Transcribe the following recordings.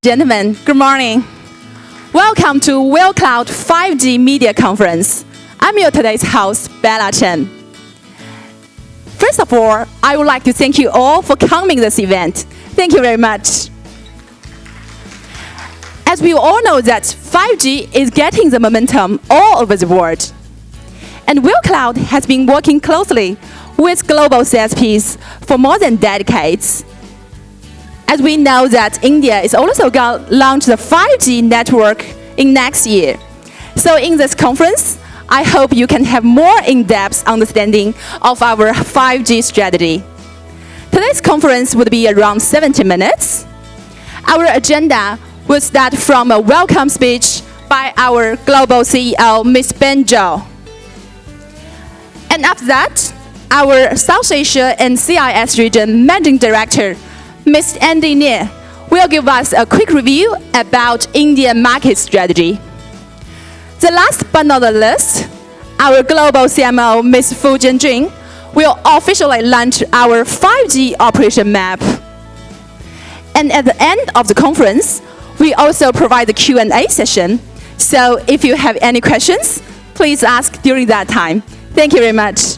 Gentlemen, good morning. Welcome to Will Cloud 5G Media Conference. I'm your today's host, Bella Chen. First of all, I would like to thank you all for coming to this event. Thank you very much. As we all know that 5G is getting the momentum all over the world. And Will Cloud has been working closely with global CSPs for more than decades. As we know that India is also going to launch the 5G network in next year. So in this conference, I hope you can have more in-depth understanding of our 5G strategy. Today's conference would be around 70 minutes. Our agenda will start from a welcome speech by our global CEO, Ms. Ben Zhao. And after that, our South Asia and CIS region Managing Director, Mr. Andy Nie, will give us a quick review about Indian market strategy. The last but not the least, our global CMO, Ms. Fu Jianjun, will officially launch our 5G operation map. And at the end of the conference, we also provide the Q&A session. So if you have any questions, please ask during that time. Thank you very much.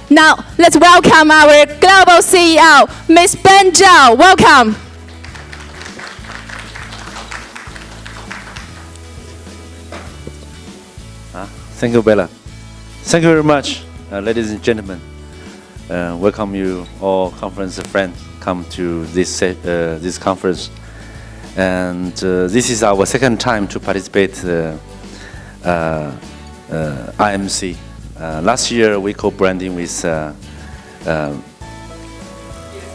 Now, let's welcome our global CEO, Ms. Ben Zhao. Welcome. Thank you, Bella. Thank you very much, ladies and gentlemen. Welcome you all conference friends come to this conference. And this is our second time to participate IMC. Last year we co-branding with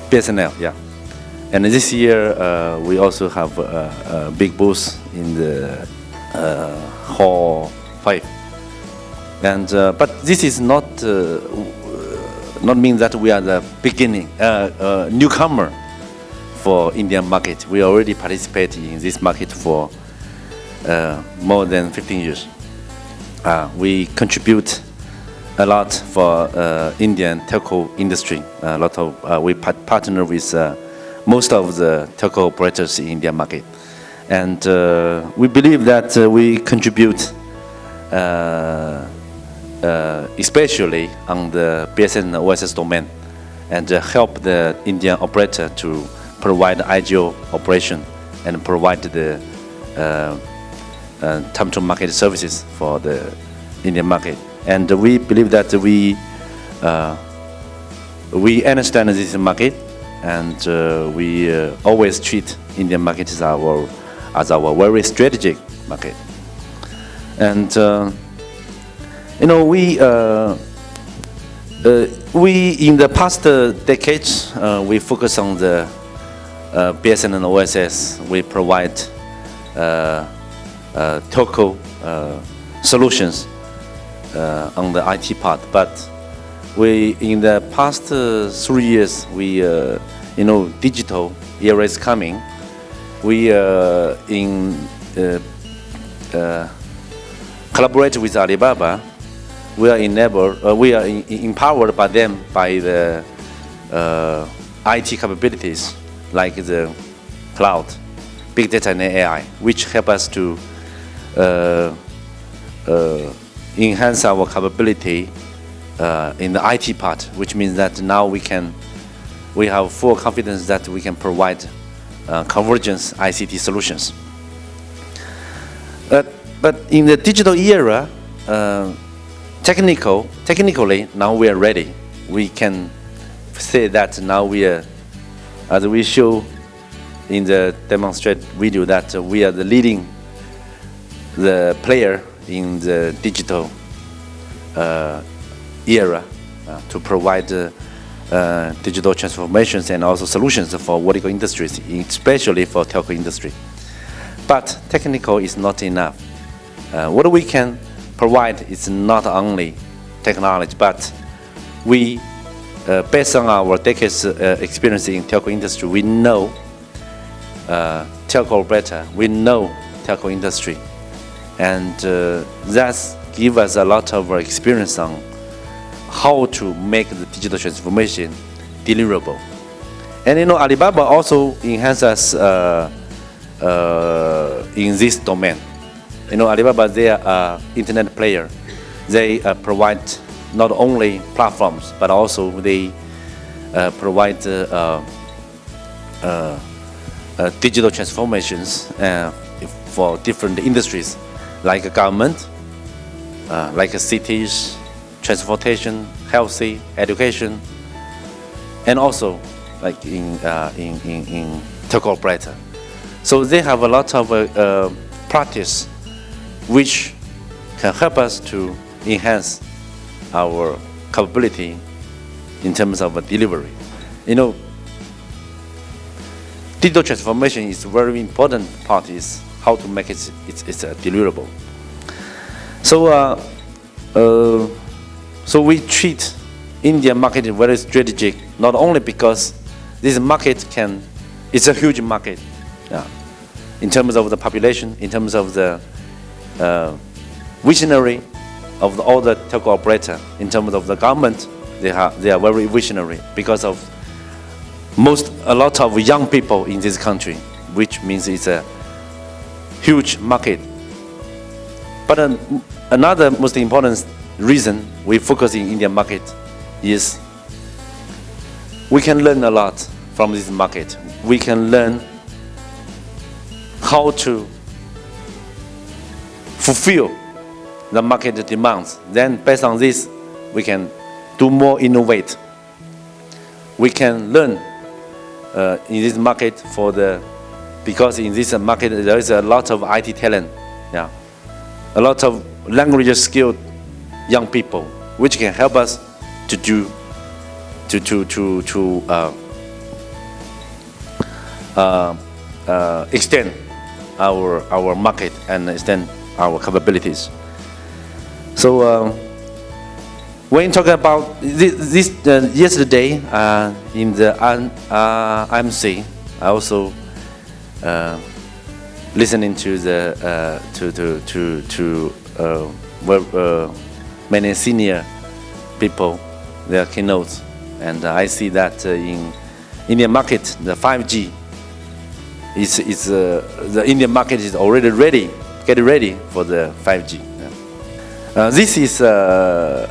BSNL, yeah. And this year we also have a big booth in the Hall 5. And but this is not mean that we are the beginning newcomer for Indian market. We already participate in this market for more than 15 years. We contribute a lot for Indian telco industry. We partner with most of the telco operators in Indian market, and we believe that we contribute, especially on the BSN OSS domain, and help the Indian operator to provide ideal operation and provide the time to market services for the Indian market. And we believe that we understand this market, and we always treat Indian market as our very strategic market. And you know, we in the past decades we focus on the BSN and OSS. We provide telco solutions on the IT part, but we in the past 3 years we you know, digital era is coming. We collaborate with Alibaba. We are empowered by them by the IT capabilities like the cloud, big data and AI, which help us to enhance our capability in the IT part, which means that now we have full confidence that we can provide convergence ICT solutions. But in the digital era, technically now we are ready. We can say that now we are, as we show in the demonstrate video, that we are the leading player in the digital era to provide digital transformations and also solutions for vertical industries, especially for telco industry. But technical is not enough. What we can provide is not only technology, but we, based on our decades experience in telco industry, we know telco better, we know telco industry. And that gives us a lot of experience on how to make the digital transformation deliverable. And you know, Alibaba also enhances in this domain. You know, Alibaba, they are internet player. They provide not only platforms, but also they provide digital transformations for different industries, like government, like cities, transportation, healthy, education, and also like in telco operator. So they have a lot of practice which can help us to enhance our capability in terms of delivery. You know, digital transformation is a very important part, is how to make it deliverable. So, so we treat Indian market very strategic, not only because this market it's a huge market, in terms of the population, in terms of the visionary of all the telco operator, in terms of the government, they are very visionary because of a lot of young people in this country, which means it's a huge market. But another most important reason we focus in Indian market is we can learn a lot from this market. We can learn how to fulfill the market demands. Then based on this, we can do more innovate. We can learn in this market because in this market there is a lot of IT talent, a lot of language skilled young people, which can help us to extend our market and extend our capabilities. So when talking about this yesterday in the IMC, I also listening to the many senior people, their keynotes, and I see that in Indian market the 5G the Indian market is already getting ready for the 5G. This is a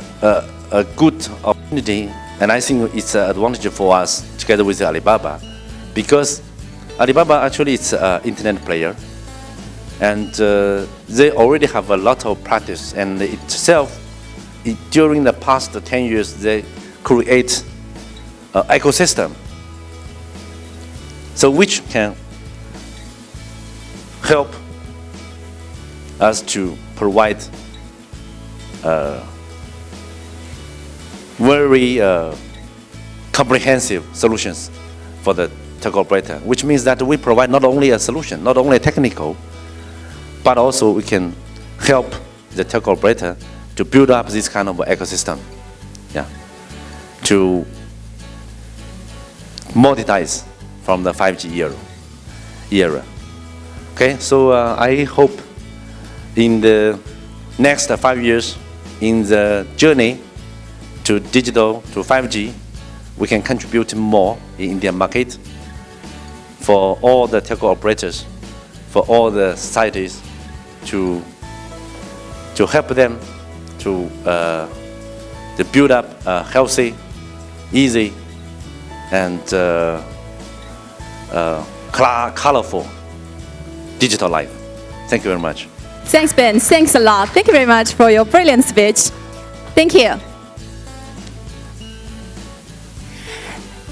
good opportunity, and I think it's an advantage for us together with Alibaba, because Alibaba actually is an internet player, and they already have a lot of practice, and during the past 10 years they create an ecosystem, so which can help us to provide very comprehensive solutions for the telco operator, which means that we provide not only a solution, not only technical, but also we can help the telco operator to build up this kind of ecosystem, to monetize from the 5G era. Okay, so I hope in the next 5 years, in the journey to digital, to 5G, we can contribute more in Indian market for all the telco operators, for all the societies, to help them to build up a healthy, easy, and colorful digital life. Thank you very much. Thanks, Ben. Thanks a lot. Thank you very much for your brilliant speech. Thank you.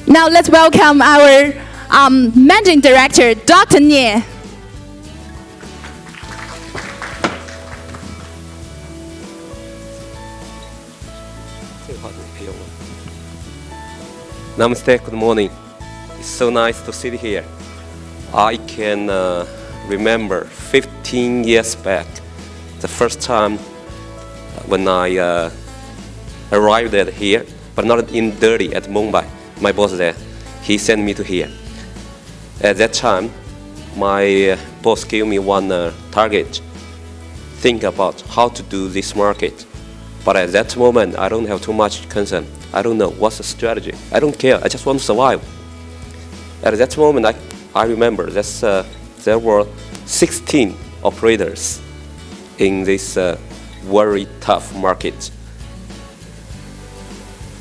Now let's welcome our Managing Director, Dr. Nie. Namaste, good morning. It's so nice to sit here. I can remember 15 years back, the first time when I arrived at here, but not in Delhi, at Mumbai. My boss there, he sent me to here. At that time, my boss gave me one target. Think about how to do this market. But at that moment, I don't have too much concern. I don't know what's the strategy. I don't care. I just want to survive. At that moment, I remember that's there were 16 operators in this very tough market.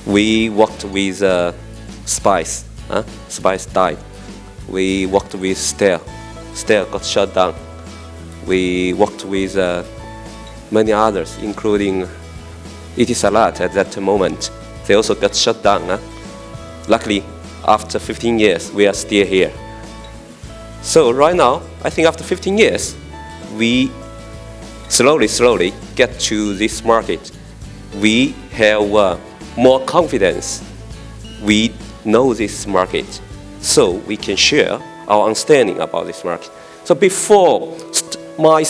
We worked with Spice died. We worked with Stell got shut down. We worked with many others, including Etisalat at that moment. They also got shut down. Luckily, after 15 years, we are still here. So right now, I think after 15 years, we slowly get to this market. We have more confidence. We know this market, so we can share our understanding about this market. So before my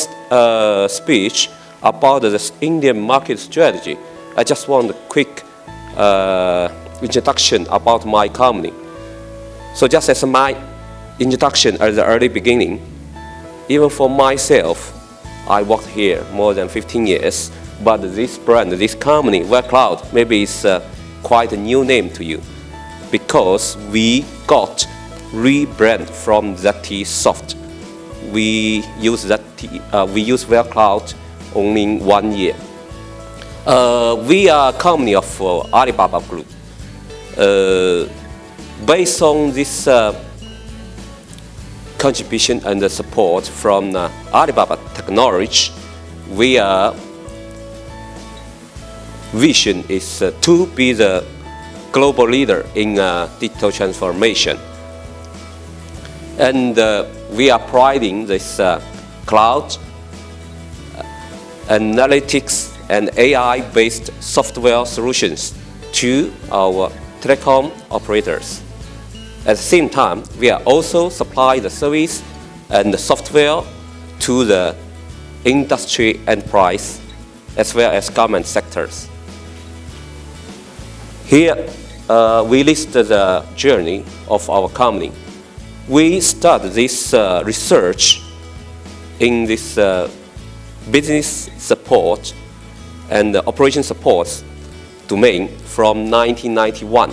speech about the Indian market strategy, I just want a quick introduction about my company. So just as my introduction at the early beginning, even for myself, I worked here more than 15 years, but this brand, this company, WeCloud, maybe it's quite a new name to you, because we got rebrand from ZT Soft. We use WeCloud only in 1 year. We are a company of Alibaba Group. Based on this contribution and the support from Alibaba technology, our vision is to be the global leader in digital transformation. And we are providing this cloud, analytics, and AI-based software solutions to our telecom operators. At the same time, we are also supply the service and the software to the industry enterprise as well as government sectors. Here, we list the journey of our company. We started this research in this business support and operation support domain from 1991.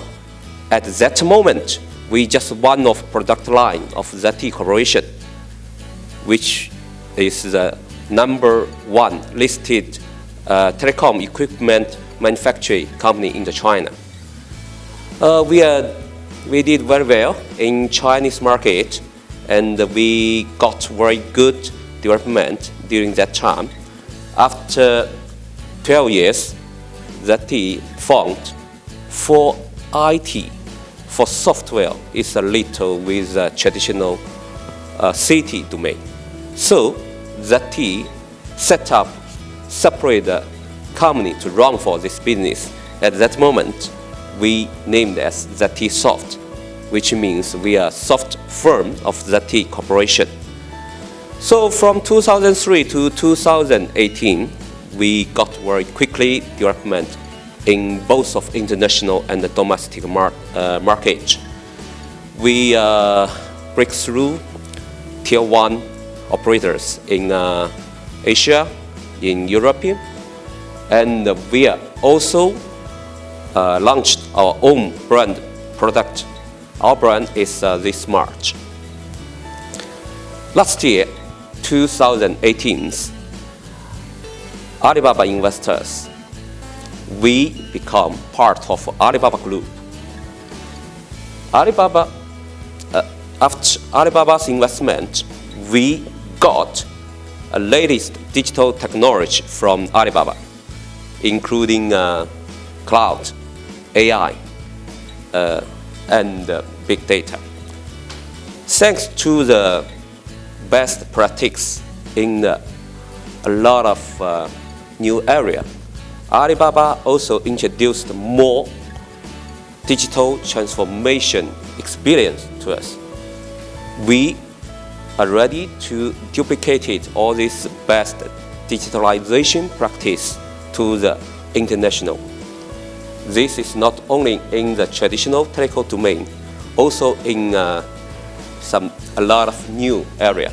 At that moment, we just one of product line of ZT Corporation, which is the #1 listed telecom equipment manufacturing company in China. We did very well in Chinese market, and we got very good development during that time. After 12 years, ZT found for IT, for software, is a little with a traditional city domain. So ZT set up separate company to run for this business. At that moment, we named as ZT Soft, which means we are soft firm of ZT Corporation. So from 2003 to 2018, we got very quickly development in both of international and the domestic market. We break through tier 1 operators in Asia, in Europe, and we are also launched our own brand product. Our brand is this March. Last year, 2018, Alibaba investors, we become part of Alibaba Group. After Alibaba's investment, we got a latest digital technology from Alibaba, including cloud, AI, and big data. Thanks to the best practice in a lot of new area, Alibaba also introduced more digital transformation experience to us. We are ready to duplicate all this best digitalization practice to the international. This is not only in the traditional telco domain, also in a lot of new area.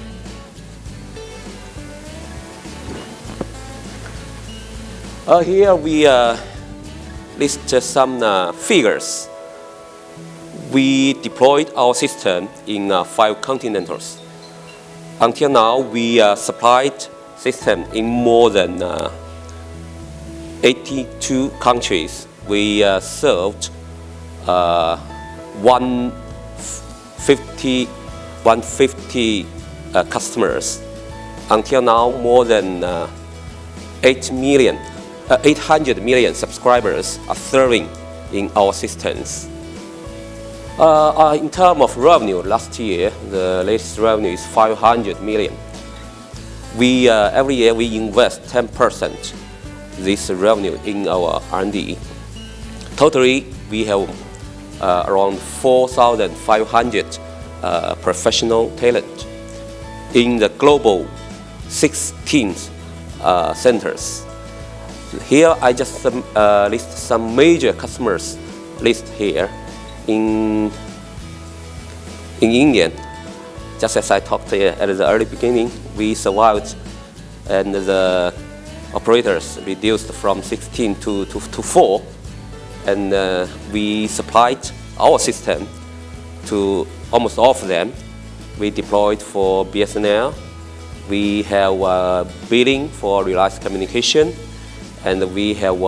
Here we list some figures. We deployed our system in 5 continents. Until now, we supplied system in more than 82 countries. We served 150 customers. Until now, more than 800 million subscribers are serving in our systems. In terms of revenue, last year, the latest revenue is 500 million. Every year we invest 10% this revenue in our R&D. Totally, we have around 4,500 professional talent in the global 16 centers. Here I just list some major customers list here. In India, just as I talked at the early beginning, we survived and the operators reduced from 16 to 4, and we supplied our system to almost all of them. We deployed for BSNL, we have billing for Reliance Communication, and we have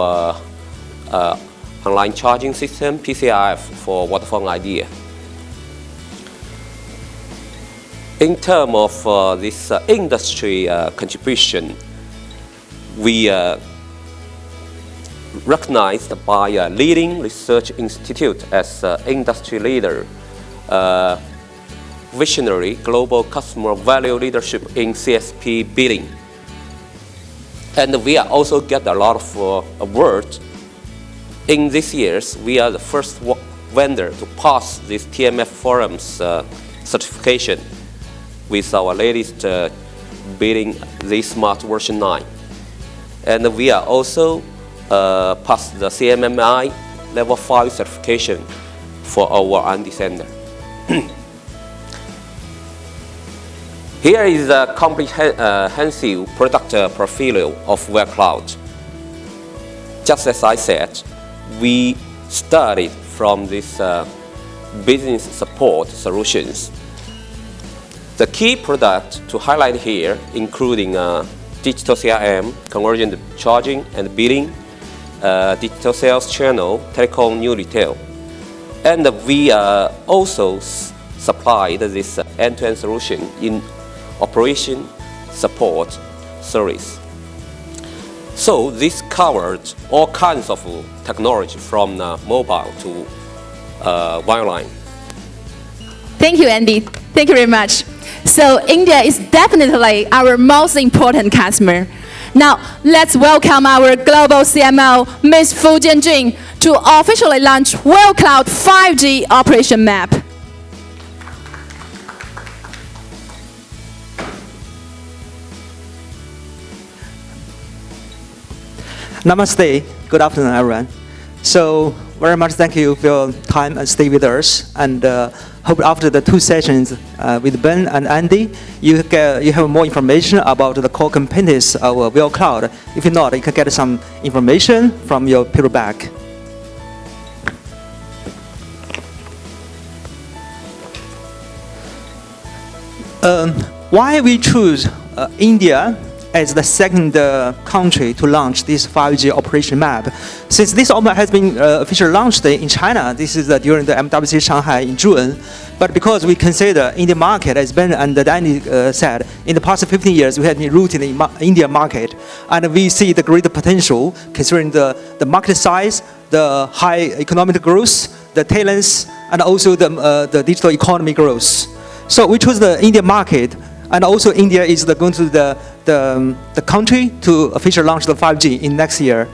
online charging system, PCIF for Vodafone Idea. In terms of this industry contribution, we recognized by a leading research institute as industry leader, visionary global customer value leadership in CSP billing. And we also get a lot of awards. In these years, we are the first vendor to pass this TMF Forum's certification with our latest billing, the Smart version 9. And we are also passed the CMMI level 5 certification for our R&D center. Here is a comprehensive product portfolio of WellCloud. Just as I said, we started from this business support solutions. The key product to highlight here, including digital CRM, convergent charging and billing, digital sales channel, telecom new retail. And we also supplied this end-to-end solution in operation support service. So this covered all kinds of technology from mobile to wireline. Thank you, Andy. Thank you very much. So India is definitely our most important customer. Now, let's welcome our global CMO, Ms. Fu Jianjun, to officially launch WellCloud 5G operation map. Namaste. Good afternoon, everyone. So, very much thank you for your time and stay with us. And hope after the 2 sessions with Ben and Andy, you have more information about the core components of WellCloud. If not, you can get some information from your paper bag. Why we choose India as the second country to launch this 5G operation map? Since this map has been officially launched in China, this is during the MWC Shanghai in June. But because we consider Indian market, as Ben and Danny said, in the past 15 years, we have been rooted in the Indian market. And we see the greater potential considering the market size, the high economic growth, the talents, and also the digital economy growth. So we chose the Indian market. And also India is going to the country to officially launch the 5G in next year.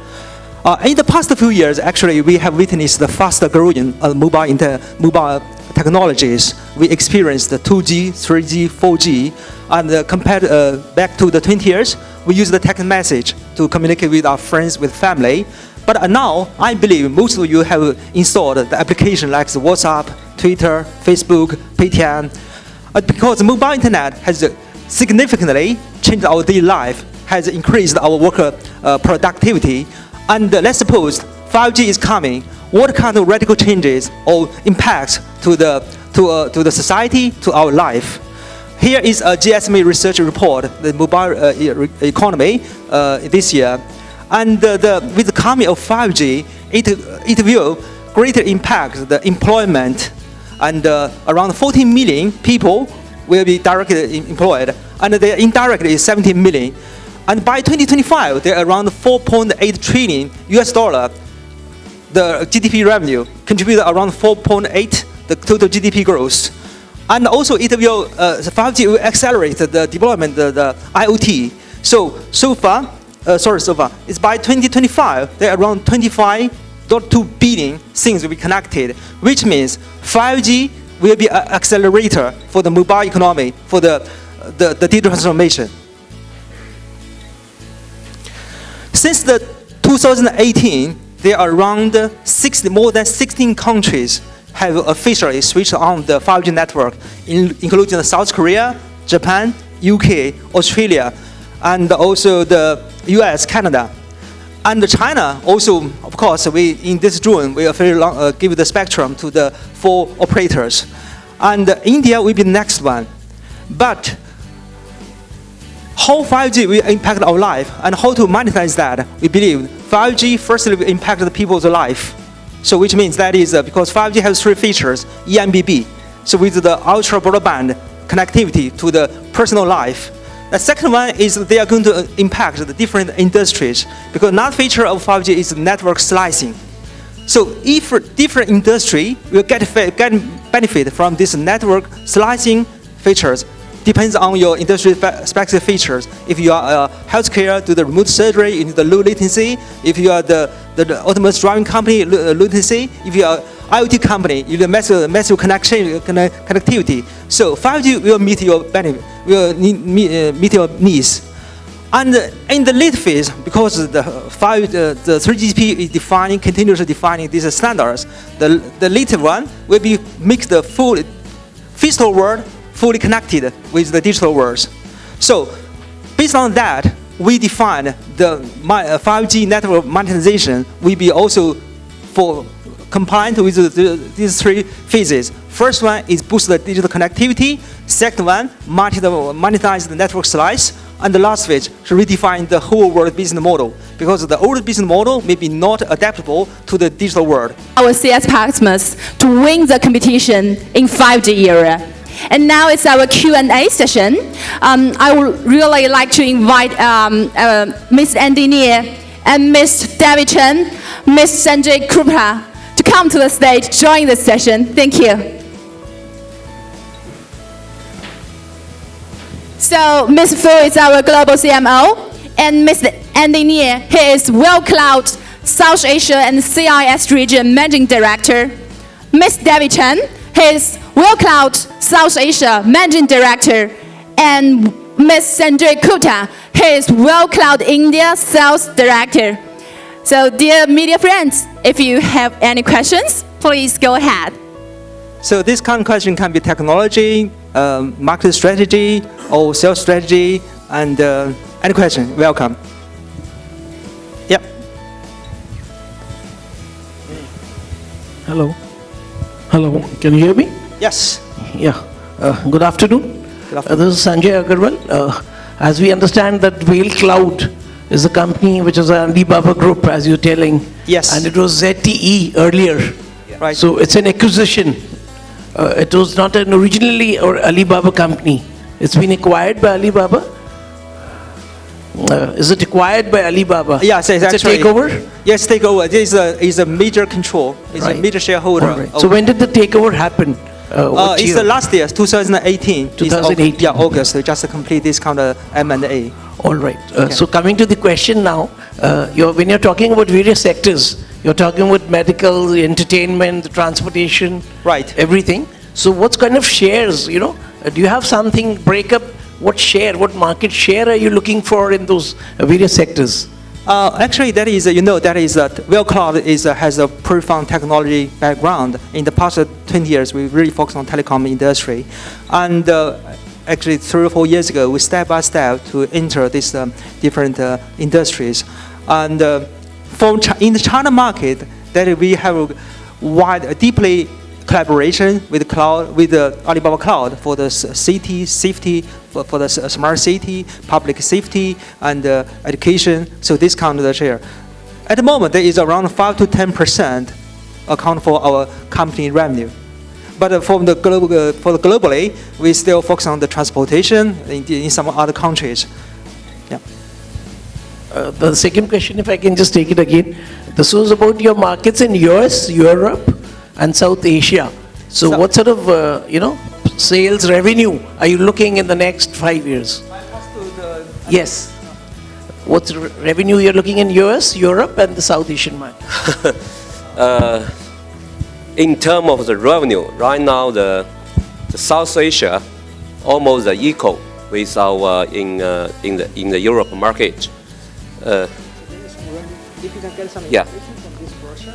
In the past few years, actually, we have witnessed the faster growing mobile technologies. We experienced the 2G, 3G, 4G, and compared back to the 20 years, we use the text message to communicate with our friends, with family. But now, I believe most of you have installed the application like WhatsApp, Twitter, Facebook, Paytm. Because mobile internet has significantly changed our daily life, has increased our worker productivity. And let's suppose 5G is coming. What kind of radical changes or impacts to the society, to our life? Here is a GSMA research report, the mobile economy this year. And with the coming of 5G, it will greatly impact the employment, and around 14 million people will be directly employed, and they indirectly 17 million. And by 2025, there are around 4.8 trillion US dollar. The GDP revenue contribute around 4.8 the total GDP growth. And also it will 5G will accelerate the development of the IoT. So far, it's by 2025 there are around 25.2 billion things will be connected, which means 5G will be an accelerator for the mobile economy, for the digital transformation. Since the 2018, there are around more than 16 countries have officially switched on the 5G network, including South Korea, Japan, UK, Australia, and also the US, Canada. And China also, of course, in this June, we will give the spectrum to the 4 operators. And India will be the next one. But how 5G will impact our life and how to monetize that, we believe 5G firstly will impact the people's life. So which means that is because 5G has 3 features, eMBB. So with the ultra broadband connectivity to the personal life. The second one is they are going to impact the different industries, because another feature of 5G is network slicing. So if different industry will get benefit from this network slicing features, depends on your industry specific features. If you are healthcare, do the remote surgery, you need the low latency. If you are the autonomous driving company, low latency. If you are IoT company, you need massive connectivity. So 5G will meet your benefit, will meet your needs. And in the late phase, because the 3GPP is continuously defining these standards, the later one will make the full physical world fully connected with the digital world. So based on that, we define the 5G network monetization will be also for compliant with these 3 phases. First one is boost the digital connectivity. Second one, monetize the network slice. And the last phase should redefine the whole world business model, because the old business model may be not adaptable to the digital world. Our CS partners to win the competition in 5G era. And now it's our Q&A session. I would really like to invite Ms. Andy Nie and Ms. David Chen, Ms. Sanjay Krupta to come to the stage, join this session. Thank you. So Ms. Fu is our global CMO, and Ms. Andy Nie, he is WellCloud South Asia and CIS region Managing Director. Ms. David Chen, he is WellCloud South Asia Managing Director, and Ms. Sanjay Krupta, he is WellCloud India Sales Director. So dear media friends, if you have any questions, please go ahead. So this kind of question can be technology, market strategy, or sales strategy, and any question, welcome. Yep. Hello. Hello. Can you hear me? Yes. Yeah. Good afternoon. Good afternoon. This is Sanjay Agarwal. As we understand that WellCloud is a company which is an Alibaba group, as you're telling. Yes. And it was ZTE earlier. Yeah. Right. So it's an acquisition. It was not an originally or Alibaba company. It's been acquired by Alibaba. Is it acquired by Alibaba? Yes, it's actually a takeover? Yes, takeover. This is a major control. It's Right. a major shareholder. All right. So when did the takeover happen? What It's year? the last year, 2018. 2018. Yeah, August. We just complete this kind of M&A. All right. So coming to the question now, when you're talking about various sectors, you're talking about medical, the entertainment, the transportation, Right. everything. So what kind of shares, do you have something break up? What share, what market share are you looking for in those various sectors? Actually, that is WellCloud has a profound technology background. In the past 20 years, we really focused on telecom industry, and actually 3 or 4 years ago, we step by step to enter these different industries. And in the China market, that we have deeply collaboration with the Alibaba Cloud for the city safety, for the smart city, public safety, and education. So this kind of the share. At the moment, there is around 5 to 10% account for our company revenue. But for the globally, we still focus on the transportation in some other countries. Yeah. The second question, if I can just take it again. This was about your markets in US, Europe, and South Asia. So what sort of, sales revenue are you looking in the next 5 years? Yes. What's the revenue you're looking in US, Europe, and the South Asian market? In terms of the revenue, right now the South Asia almost equal with our in the Europe market. If you can get some Yeah. information from this brochure.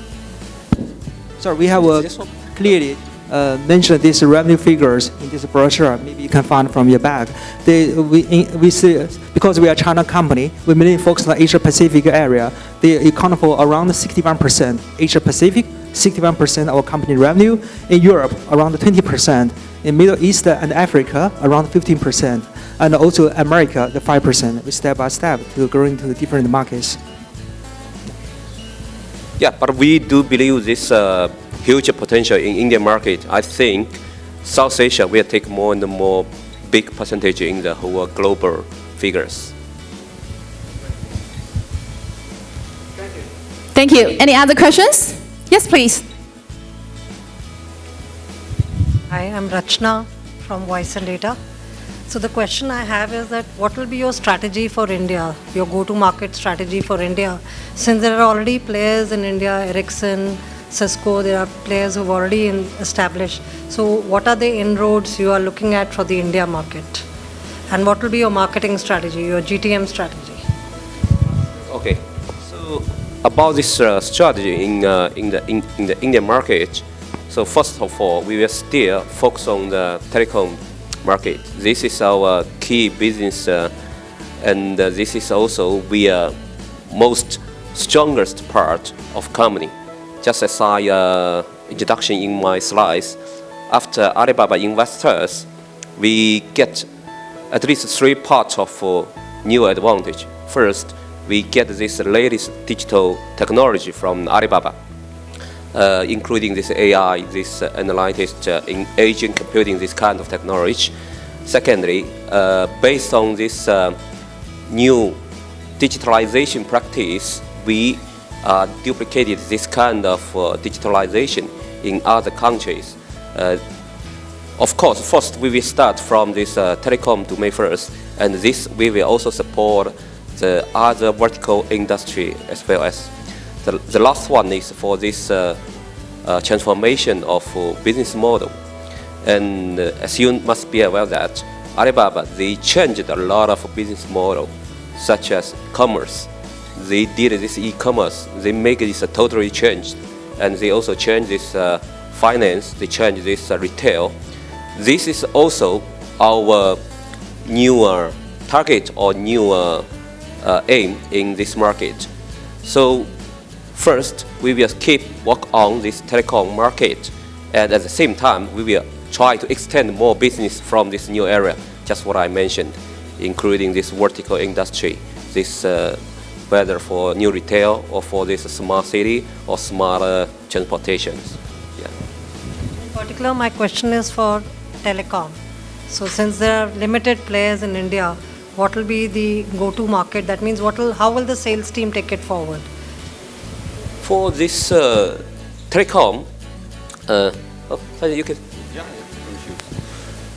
So we have clearly mentioned these revenue figures in this brochure. Maybe you can find from your bag. We see, because we are a China company, we mainly focus on the Asia Pacific area. They account for around 61%. Asia Pacific, 61% of our company revenue. In Europe, around 20%. In Middle East and Africa, around 15%. And also America, the 5%. We step by step to grow into the different markets. Yeah, but we do believe this huge potential in Indian market. I think South Asia will take more and more big percentage in the whole global figures. Thank you. Any other questions? Yes, please. Hi, I'm Rachna from Voice and Data. So the question I have is that what will be your strategy for India, your go-to-market strategy for India? Since there are already players in India, Ericsson, Cisco, there are players who've already established. So what are the inroads you are looking at for the India market? And what will be your marketing strategy, your GTM strategy? Okay, so about this strategy in the Indian market. So first of all, we will still focus on the telecom market. This is our key business, and this is also our most strongest part of company. Just as I introduction in my slides, after Alibaba investors, we get at least 3 parts of new advantage. First, we get this latest digital technology from Alibaba, including this AI, this analytics, in agent computing, this kind of technology. Secondly, based on this new digitalization practice, we duplicated this kind of digitalization in other countries. Of course, first we will start from this telecom domain first, and this we will also support the other vertical industry as well as the last one is for this transformation of business model. And as you must be aware that Alibaba, they changed a lot of business model, such as commerce. They did this e-commerce. They make this totally changed, and they also changed this finance. They changed this retail. This is also our newer target or newer aim in this market. So first, we will keep work on this telecom market, and at the same time, we will try to extend more business from this new area, just what I mentioned, including this vertical industry, this whether for new retail or for this smart city or smart transportations. Yeah. In particular, my question is for telecom. So since there are limited players in India, what will be the go-to market? That means how will the sales team take it forward? For this telecom, you can.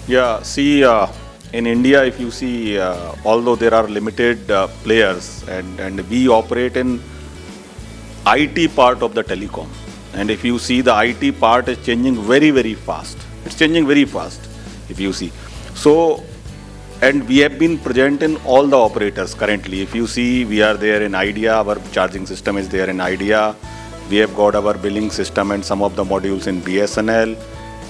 Yeah, see, in India, if you see, although there are limited players, and we operate in IT part of the telecom, and if you see, the IT part is changing very, very fast. It's changing very fast, if you see. So, and we have been present in all the operators currently. If you see, we are there in Idea, our charging system is there in Idea. We have got our billing system and some of the modules in BSNL.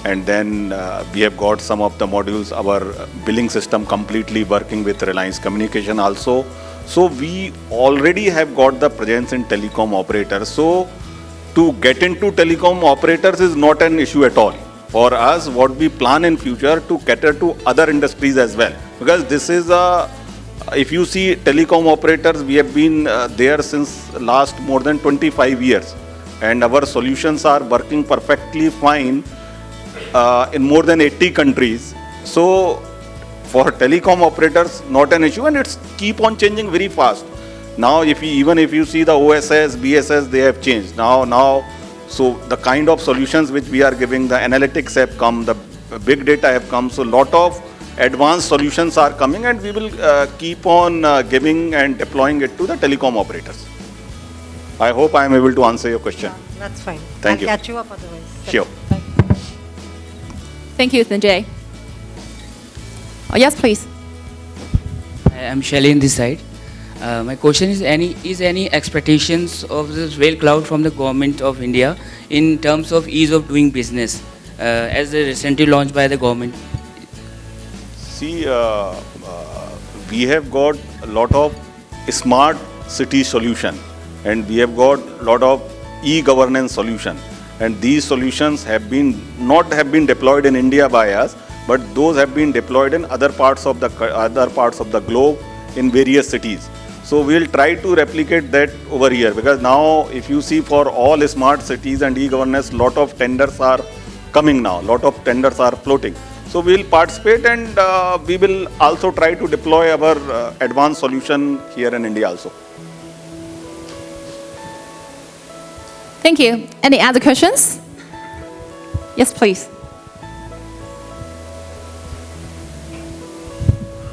And then we have got some of the modules, our billing system completely working with Reliance Communication also. So we already have got the presence in telecom operators. So to get into telecom operators is not an issue at all. For us, what we plan in future to cater to other industries as well. Because this is if you see telecom operators, we have been there since last more than 25 years. And our solutions are working perfectly fine in more than 80 countries. So for telecom operators, not an issue, and it's keep on changing very fast. Now, even if you see the OSS, BSS, they have changed. Now, so the kind of solutions which we are giving, the analytics have come, the big data have come. So lot of advanced solutions are coming, and we will keep on giving and deploying it to the telecom operators. I hope I am able to answer your question. Yeah, that's fine. Thank you. I'll catch you up otherwise. Sure. Thank you, Sanjay. Oh, yes, please. I'm Shelly in this side. My question is any expectations of this rail cloud from the government of India in terms of ease of doing business as recently launched by the government? See, we have got a lot of smart city solution, and we have got a lot of e-governance solution. And these solutions have not been deployed in India by us, but those have been deployed in other parts of the globe in various cities. So we'll try to replicate that over here, because now if you see for all smart cities and e-governance, lot of tenders are coming now, lot of tenders are floating. So we'll participate, and we will also try to deploy our advanced solution here in India also. Thank you. Any other questions? Yes, please.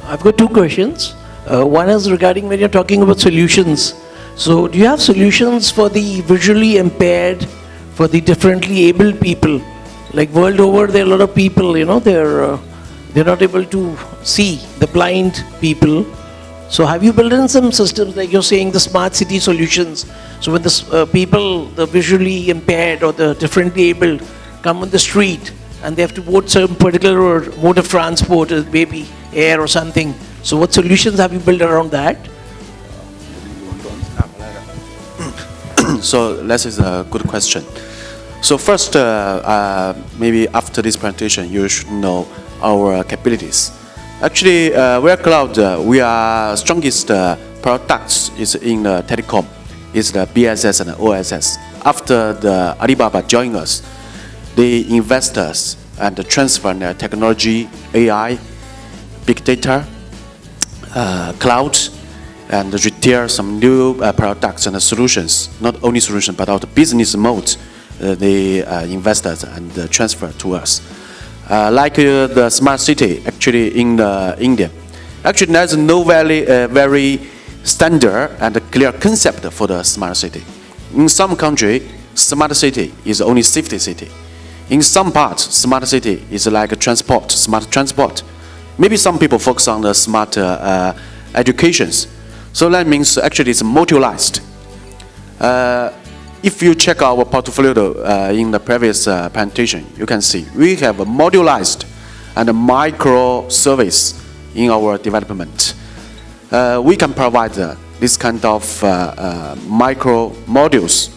I've got two questions. One is regarding when you're talking about solutions. So do you have solutions for the visually impaired, for the differently abled people? Like world over, there are a lot of people, they're not able to see, the blind people. So have you built in some systems, like you're saying, the smart city solutions? So when the people, the visually impaired or the differently abled, come on the street and they have to vote some particular mode of transport, maybe air or something. So what solutions have you built around that? So that is a good question. So first, maybe after this presentation, you should know our capabilities. Actually, we are cloud. We are strongest products is in the telecom. Is the BSS and the OSS. After the Alibaba join us, they invest us and transfer their technology, AI, big data, cloud, and retail some new products and solutions. Not only solutions, but also business mode. They invest us and transfer to us. Like the smart city, actually in India. Actually, there's no very standard and clear concept for the smart city. In some country, smart city is only safety city. In some parts, smart city is like a transport, smart transport. Maybe some people focus on the smart educations. So that means actually it's modularized. If you check our portfolio in the previous presentation, you can see we have a modularized and a micro service in our development. We can provide this kind of micro modules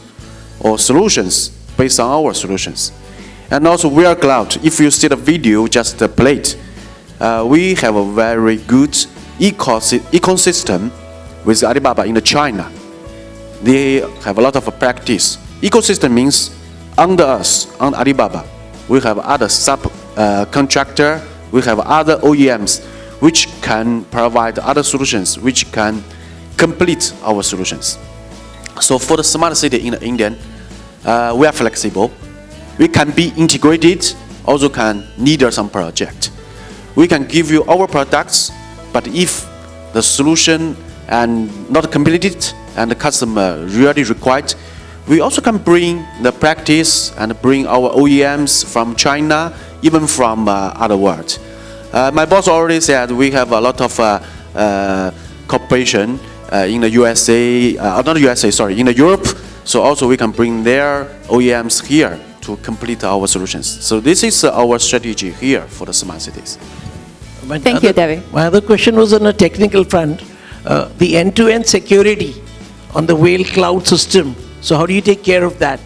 or solutions based on our solutions. And also we are cloud. If you see the video just played, we have a very good ecosystem with Alibaba in China. They have a lot of practice. Ecosystem means under us, on Alibaba, we have other subcontractor, we have other OEMs which can provide other solutions which can complete our solutions. So for the smart city in India, we are flexible. We can be integrated, also can need some project. We can give you our products, but if the solution and not completed and the customer really required, we also can bring the practice and bring our OEMs from China, even from other world. My boss already said we have a lot of cooperation in the USA, not USA, sorry, in the Europe. So also we can bring their OEMs here to complete our solutions. So this is our strategy here for the smart cities. Thank you, David. My other question was on a technical front, the end-to-end security on the Whale cloud system. So how do you take care of that?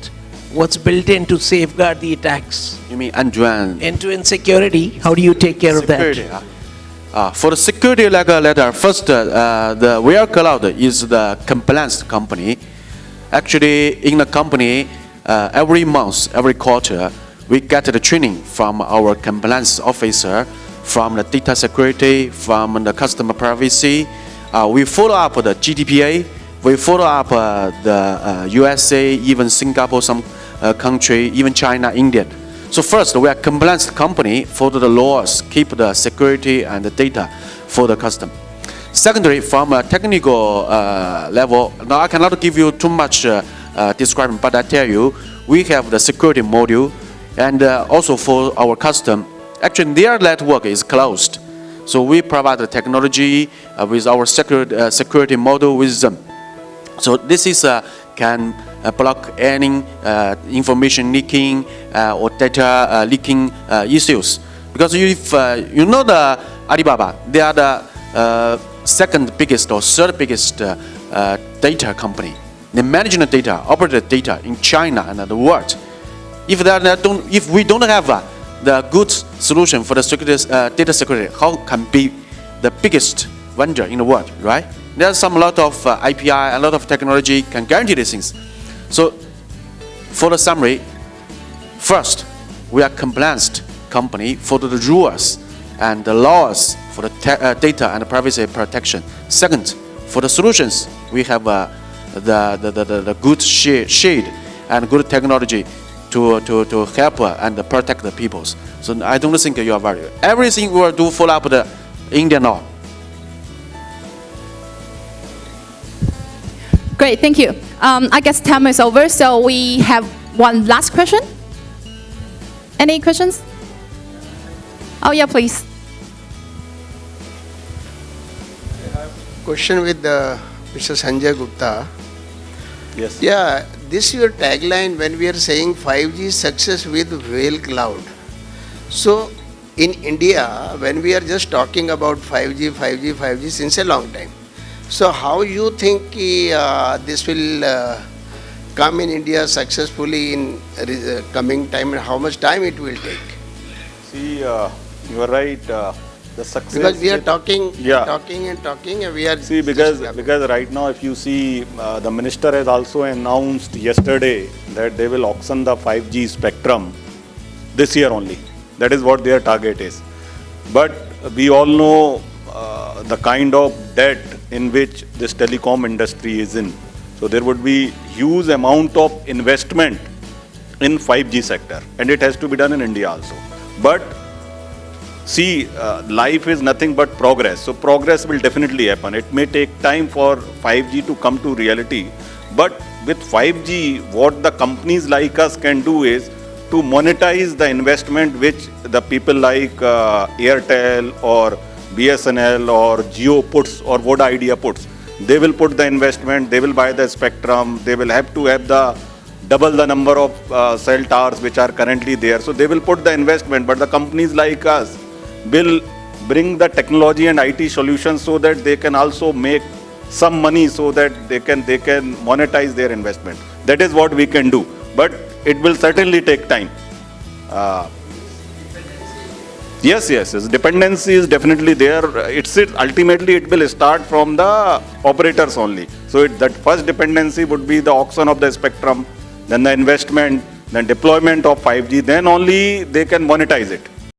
what's built in to safeguard the attacks? You mean end-to-end? End-to-end security, how do you take care of Security, that? for the security letter, first, the Whale Cloud is the compliance company. Actually, in the company, every month, every quarter, we get the training from our compliance officer, from the data security, from the customer privacy. We follow up the GDPR. We follow up the USA, even Singapore, some country, even China, India. So first, we are a compliance company, follow the laws, keep the security and the data for the customer. Secondly, from a technical level, now I cannot give you too much description, but I tell you, we have the security module, and also for our customer, actually their network is closed. So we provide the technology with our security model with them. So this is can block any information leaking or data leaking issues. Because if you know the Alibaba, they are the second biggest or third biggest data company. They manage the data, operate the data in China and the world. If we don't have the good solution for the security, data security, how can be the biggest vendor in the world, right? There's a lot of API, a lot of technology can guarantee these things. So, for the summary, first, we are compliance company for the rules and the laws for the data and privacy protection. Second, for the solutions, we have the good shade and good technology to help and protect the peoples. So I don't think you are worried. Everything we will do follow up the Indian law. Great, thank you. I guess time is over, so we have one last question. Any questions? Oh yeah, please. Question with Mr. Sanjay Gupta. Yes. Yeah, this your tagline when we are saying 5G success with Whale Cloud. So in India, when we are just talking about 5G since a long time. So how you think this will come in India successfully in coming time, and how much time it will take? See, you are right. The success. Because we are talking, Yeah. talking, and we are. See, because right now, if you see, the minister has also announced yesterday that they will auction the 5G spectrum this year only. That is what their target is. But we all know the kind of debt in which this telecom industry is in. So there would be huge amount of investment in 5G sector, and it has to be done in India also. But see, life is nothing but progress. So progress will definitely happen. It may take time for 5G to come to reality. But with 5G, what the companies like us can do is to monetize the investment which the people like Airtel or BSNL or Jio puts, or Voda Idea puts. They will put the investment, they will buy the spectrum, they will have to have the double the number of cell towers which are currently there. So they will put the investment, but the companies like us will bring the technology and IT solutions so that they can also make some money, so that they can monetize their investment. That is what we can do. But it will certainly take time. Yes. Dependency is definitely there. Ultimately it will start from the operators only. So that first dependency would be the auction of the spectrum, then the investment, then deployment of 5G. Then only they can monetize it.